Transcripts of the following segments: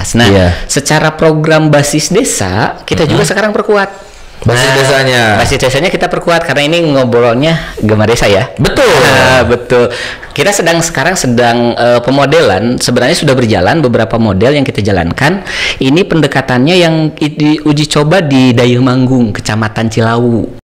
bahas. Nah, secara program basis desa kita juga sekarang perkuat. Basis desanya kita perkuat karena ini ngobrolnya Gema Desa ya. Betul. Betul. Kita sekarang sedang pemodelan, sebenarnya sudah berjalan beberapa model yang kita jalankan. Ini pendekatannya yang diuji coba di Dayeuh Manggung, Kecamatan Cilawu.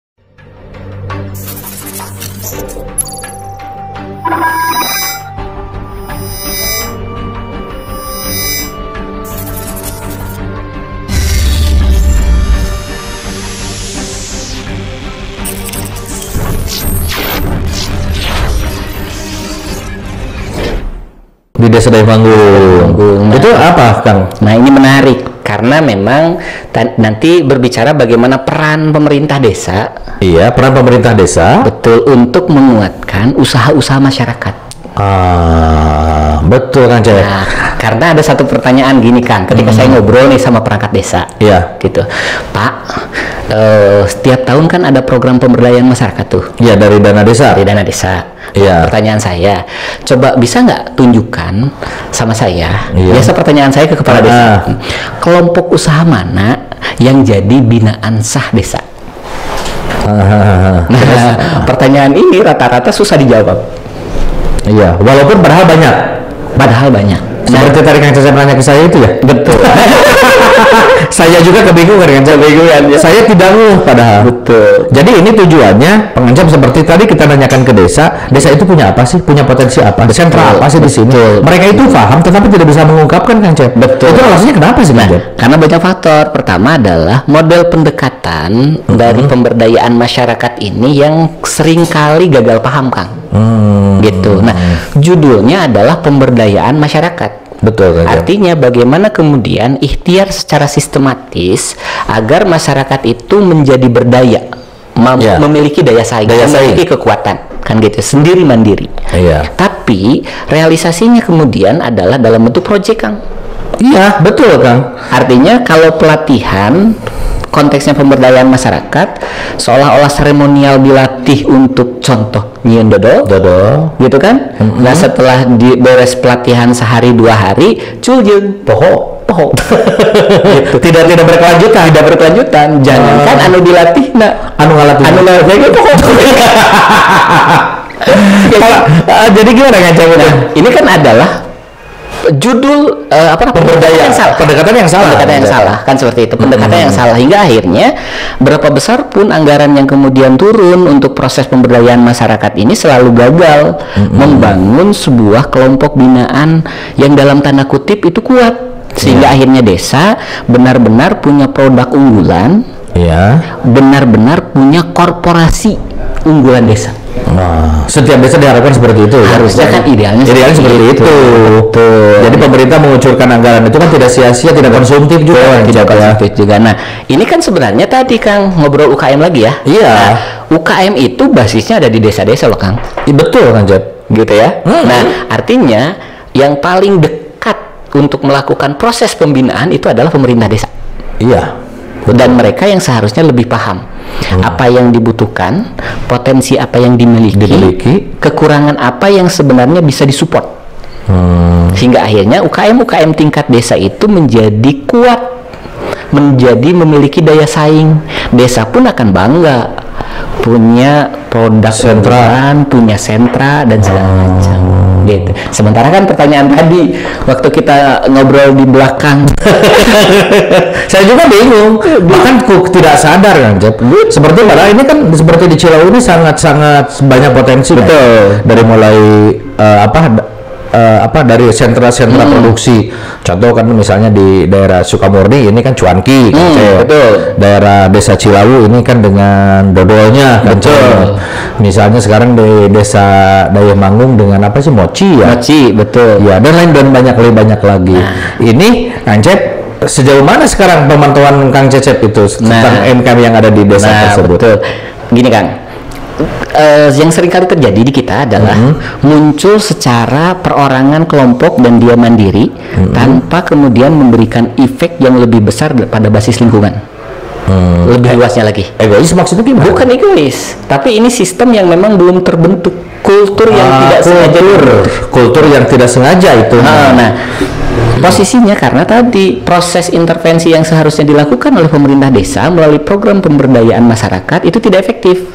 Di Desa Dayeuh Manggung. Nah, itu apa, Kang? Nah, ini menarik karena memang nanti berbicara bagaimana peran pemerintah desa. Iya, peran pemerintah desa. Betul, untuk menguatkan usaha-usaha masyarakat. Betul kan, Cek? Nah, karena ada satu pertanyaan gini, Kang, ketika saya ngobrol nih sama perangkat desa. Iya. Gitu. Pak, setiap tahun kan ada program pemberdayaan masyarakat tuh. Iya, dari dana desa. Dari dana desa. Iya. Pertanyaan saya, coba bisa nggak tunjukkan sama saya? Biasa pertanyaan saya ke kepala desa, kelompok usaha mana yang jadi binaan sah desa? Nah, pertanyaan ini rata-rata susah dijawab. Iya, walaupun padahal banyak. Seperti tadi Kang Cecep nanya ke saya itu ya. Betul. Saya juga kebingungan kan, saya tidak ngeh padahal. Betul. Jadi ini tujuannya pengancam seperti tadi kita nanyakan ke desa itu punya apa sih? Punya potensi apa? Sentra apa sih di sini? Mereka itu paham tetapi tidak bisa mengungkapkan, Kang Cep. Betul. Itu alasannya kenapa sih, Kang Cep? Karena banyak faktor. Pertama adalah model pendekatan dari pemberdayaan masyarakat ini yang seringkali gagal paham, Kang. Gitu. Nah, judulnya adalah pemberdayaan masyarakat. Betul, Kang. Artinya bagaimana kemudian ikhtiar secara sistematis agar masyarakat itu menjadi berdaya, memiliki daya saing, memiliki kekuatan, kan gitu, sendiri mandiri. Tapi realisasinya kemudian adalah dalam bentuk proyek, Kang. Iya, betul, Kang. Artinya kalau pelatihan konteksnya pemberdayaan masyarakat seolah-olah seremonial dilatih untuk contoh nyieun dodol gitu kan. Nah, setelah beres pelatihan sehari 2 hari culjeun poho gitu. tidak berkelanjutan jangankan anu dilatih anu ngalatih poho. Jadi gimana ngancamnya? Ini kan adalah judul pendekatan yang salah kan, seperti itu, pendekatan yang salah, hingga akhirnya berapa besar pun anggaran yang kemudian turun untuk proses pemberdayaan masyarakat ini selalu gagal membangun sebuah kelompok binaan yang dalam tanda kutip itu kuat, sehingga akhirnya desa benar-benar punya produk unggulan, benar-benar punya korporasi unggulan desa. Setiap desa diharapkan seperti itu. Harusnya kan idealnya seperti itu. Jadi pemerintah mengucurkan anggaran itu kan tidak sia-sia, tidak konsumtif juga. Nah, ini kan sebenarnya tadi Kang ngobrol UKM lagi ya. Iya. Nah, UKM itu basisnya ada di desa-desa loh, Kang. Betul, Kang Cep. Gitu ya. Nah, artinya yang paling dekat untuk melakukan proses pembinaan itu adalah pemerintah desa. Iya. Dan mereka yang seharusnya lebih paham apa yang dibutuhkan, potensi apa yang dimiliki, kekurangan apa yang sebenarnya bisa disupport, sehingga akhirnya UKM tingkat desa itu menjadi kuat, memiliki daya saing. Desa pun akan bangga punya produk punya sentra dan segala macam. Gitu. Sementara kan pertanyaan tadi waktu kita ngobrol di belakang saya juga bingung, bahkan tidak sadar, Kang Cep. Seperti padahal ini kan seperti di Cilawu ini sangat banyak potensi. Betul. Dari mulai dari sentra-sentra produksi. Contoh kan misalnya di daerah Sukamurni ini kan cuanki, betul. Daerah Desa Cilawu ini kan dengan dodolnya, betul. Misalnya sekarang di Desa Dayeuh Manggung dengan apa sih, mochi ya? Mochi, betul. Ya, dan lain dan banyak lagi. Ini Kang Cep, sejauh mana sekarang pemantauan Kang Cecep itu tentang MKM yang ada di desa tersebut? Betul. Gini, Kang. Yang sering kali terjadi di kita adalah muncul secara perorangan kelompok dan dia mandiri tanpa kemudian memberikan efek yang lebih besar pada basis lingkungan. Lebih luasnya lagi. Egois maksudnya gimana? Bukan egois, tapi ini sistem yang memang belum terbentuk. Kultur yang tidak sengaja. Kultur yang tidak sengaja itu. Nah, Posisinya karena tadi proses intervensi yang seharusnya dilakukan oleh pemerintah desa melalui program pemberdayaan masyarakat itu tidak efektif.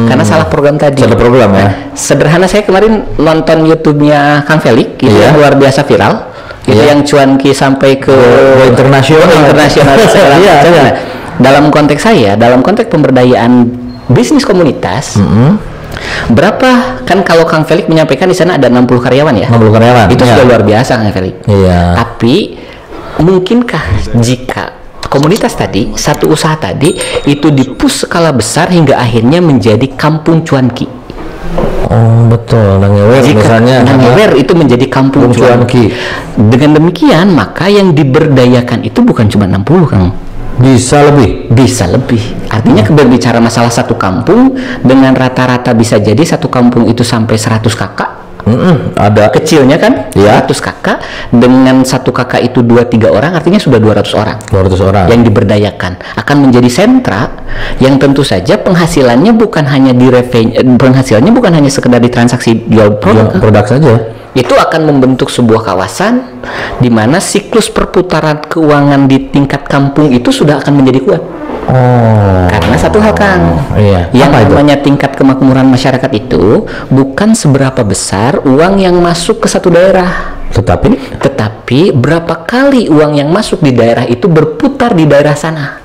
Karena salah program tadi. Salah program ya. Sederhana, saya kemarin nonton YouTube-nya Kang Felix, itu yang luar biasa viral. Itu yang cuanki sampai ke internasional segala macam. Nah, dalam konteks saya, dalam konteks pemberdayaan bisnis komunitas, berapa kan kalau Kang Felix menyampaikan di sana ada 60 karyawan ya? 60 karyawan. Itu sudah luar biasa Kang Felix. Iya. Tapi mungkinkah jika komunitas tadi, satu usaha tadi itu dipush skala besar hingga akhirnya menjadi kampung cuanki? Oh betul, Nangewer misalnya. Nangewer itu menjadi kampung cuanki. Dengan demikian maka yang diberdayakan itu bukan cuma 60 Kang. Bisa lebih. Artinya berbicara masalah satu kampung dengan rata-rata bisa jadi satu kampung itu sampai 100 kakak. Ada kecilnya kan, 100 kakak dengan satu kakak itu 2-3 orang, artinya sudah 200 orang. 200 orang yang diberdayakan akan menjadi sentra yang tentu saja penghasilannya bukan hanya penghasilannya bukan hanya sekedar di transaksi jual produk saja. Itu akan membentuk sebuah kawasan di mana siklus perputaran keuangan di tingkat kampung itu sudah akan menjadi kuat. Karena satu hal Kang, yang namanya tingkat kemakmuran masyarakat itu bukan seberapa besar uang yang masuk ke satu daerah, tetapi berapa kali uang yang masuk di daerah itu berputar di daerah sana.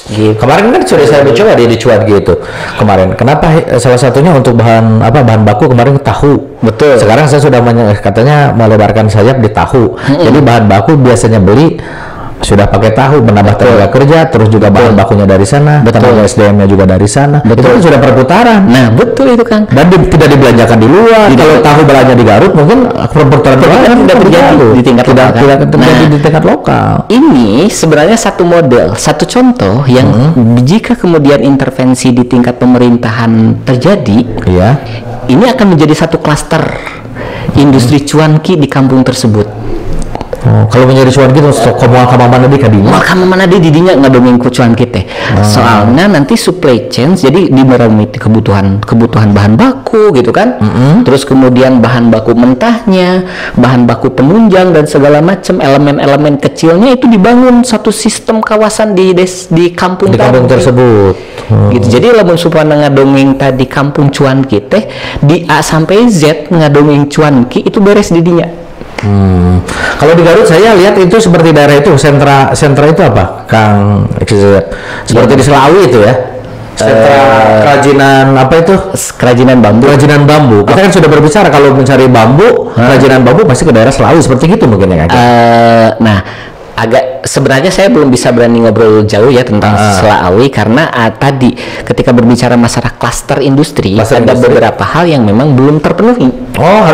Gitu. Kemarin kan sudah saya mencoba di cuan gitu. Kemarin, kenapa salah satunya untuk bahan baku kemarin tahu. Betul. Sekarang saya sudah katanya melebarkan sayap di tahu. Jadi bahan baku biasanya beli sudah pakai tahu, menambah tenaga kerja, terus juga bahan bakunya dari sana, tenaga SDM-nya juga dari sana. Itu kan sudah perputaran. Nah, betul itu Kang. Dan tidak dibelanjakan di luar. Kalau tahu belanja di Garut, mungkin perputaran tidak terjadi di tingkat lokal. Tidak terjadi di tingkat lokal. Ini sebenarnya satu model, satu contoh yang jika kemudian intervensi di tingkat pemerintahan terjadi, ini akan menjadi satu klaster industri cuanki di kampung tersebut. Kalau menjadi cuan gitu, kamar mana di didinya ngadongin cuan kita. Soalnya nanti supply chain, jadi dimeramai kebutuhan bahan baku gitu kan. Terus kemudian bahan baku mentahnya, bahan baku penunjang dan segala macam elemen-elemen kecilnya itu dibangun satu sistem kawasan di kampung tersebut. Gitu. Jadi lamun supaya ngadongin tadi kampung cuan kita di A sampai Z ngadongin cuanki itu beres didinya. Kalau di Garut saya lihat itu seperti daerah itu sentra itu apa Kang? Seperti di Selawi itu ya, sentra kerajinan apa itu? Kerajinan bambu. Kita kan sudah berbicara kalau mencari bambu, kerajinan bambu pasti ke daerah Selawi seperti itu mungkin ya Kang? Nah, agak sebenarnya saya belum bisa berani ngobrol jauh ya tentang Selawi karena tadi ketika berbicara masalah klaster industri ada beberapa hal yang memang belum terpenuhi.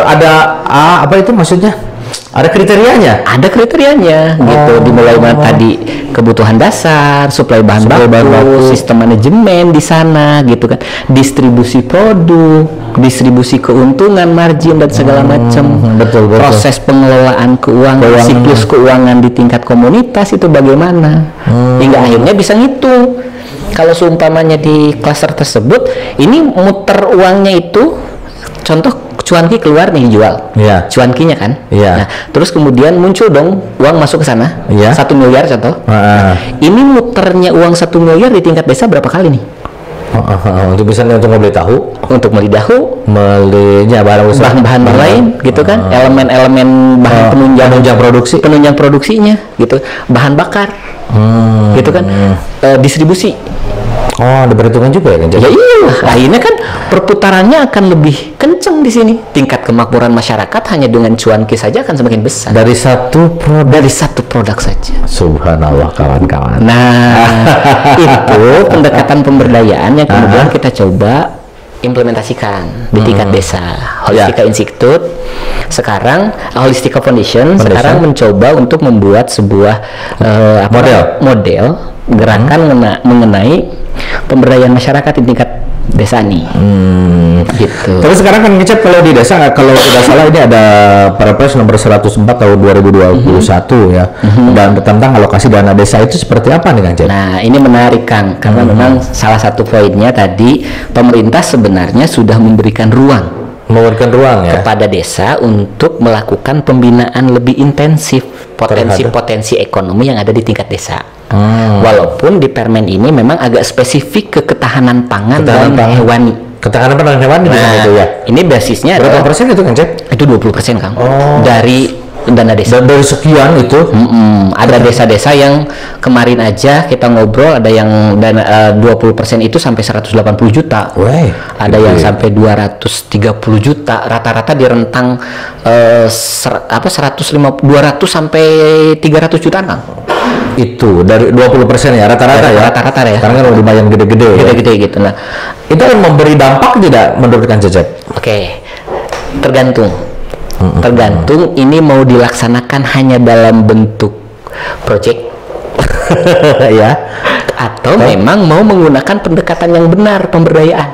Ada apa itu maksudnya? Ada kriterianya? Ada kriterianya gitu, dimulai tadi kebutuhan dasar, suplai bahan baku, sistem manajemen di sana gitu kan, distribusi produk, distribusi keuntungan, margin dan segala macam. Betul. Proses pengelolaan keuangan, siklus keuangan di tingkat komunitas itu bagaimana? Hingga akhirnya bisa ngitung. Kalau seumpamanya di klaster tersebut, ini muter uangnya itu, contoh cuanki keluar nih jual, cuankinya kan, nah terus kemudian muncul dong uang masuk ke sana, 1 miliar contoh. Ini muternya uang 1 miliar di tingkat desa berapa kali nih? Untuk misalnya untuk membeli tahu, belinya bahan-bahan lain gitu kan, elemen-elemen bahan penunjang produksinya gitu, bahan bakar gitu kan, distribusi. Ada perhitungan juga ya kan? Ya iya, akhirnya kan perputarannya akan lebih kenceng di sini. Tingkat kemakmuran masyarakat hanya dengan cuanki saja akan semakin besar. Dari satu produk saja. Subhanallah kawan-kawan. Nah, itu pendekatan pemberdayaan yang kemudian kita coba implementasikan di tingkat desa. Holistika Institute sekarang, Holistika Foundation sekarang mencoba untuk membuat sebuah model gerakan mengenai pemberdayaan masyarakat di tingkat desa nih. Gitu. Terus sekarang kan ngecek kalau di desa, kalau tidak salah ini ada Perpres nomor 104 tahun 2021 ya. Dan tentang alokasi dana desa itu seperti apa nih Kang Cep? Nah, ini menarik Kang, karena memang salah satu poinnya tadi pemerintah sebenarnya sudah memberikan ruang memberikan ruang ya kepada desa untuk melakukan pembinaan lebih intensif potensi-potensi ekonomi yang ada di tingkat desa. Walaupun di permen ini memang agak spesifik ke ketahanan pangan dan hewani. Ketahanan pangan hewani itu ya. Ini basisnya berapa persen itu Kang Cep? Itu 20% Kang. Dari dana desa. Dan dari sekian itu ada desa-desa yang kemarin aja kita ngobrol ada yang dana 20% itu sampai 180 juta. Ada yang sampai 230 juta. Rata-rata di rentang 200 sampai 300 jutaan Kang. Itu dari 20% ya rata-rata ya. Rata-rata ya. Karena kan lumayan gede-gede. Gede-gede gitu. Nah, itu akan memberi dampak tidak menurut Kang Cecep? Oke. Tergantung ini mau dilaksanakan hanya dalam bentuk project ya atau memang mau menggunakan pendekatan yang benar pemberdayaan.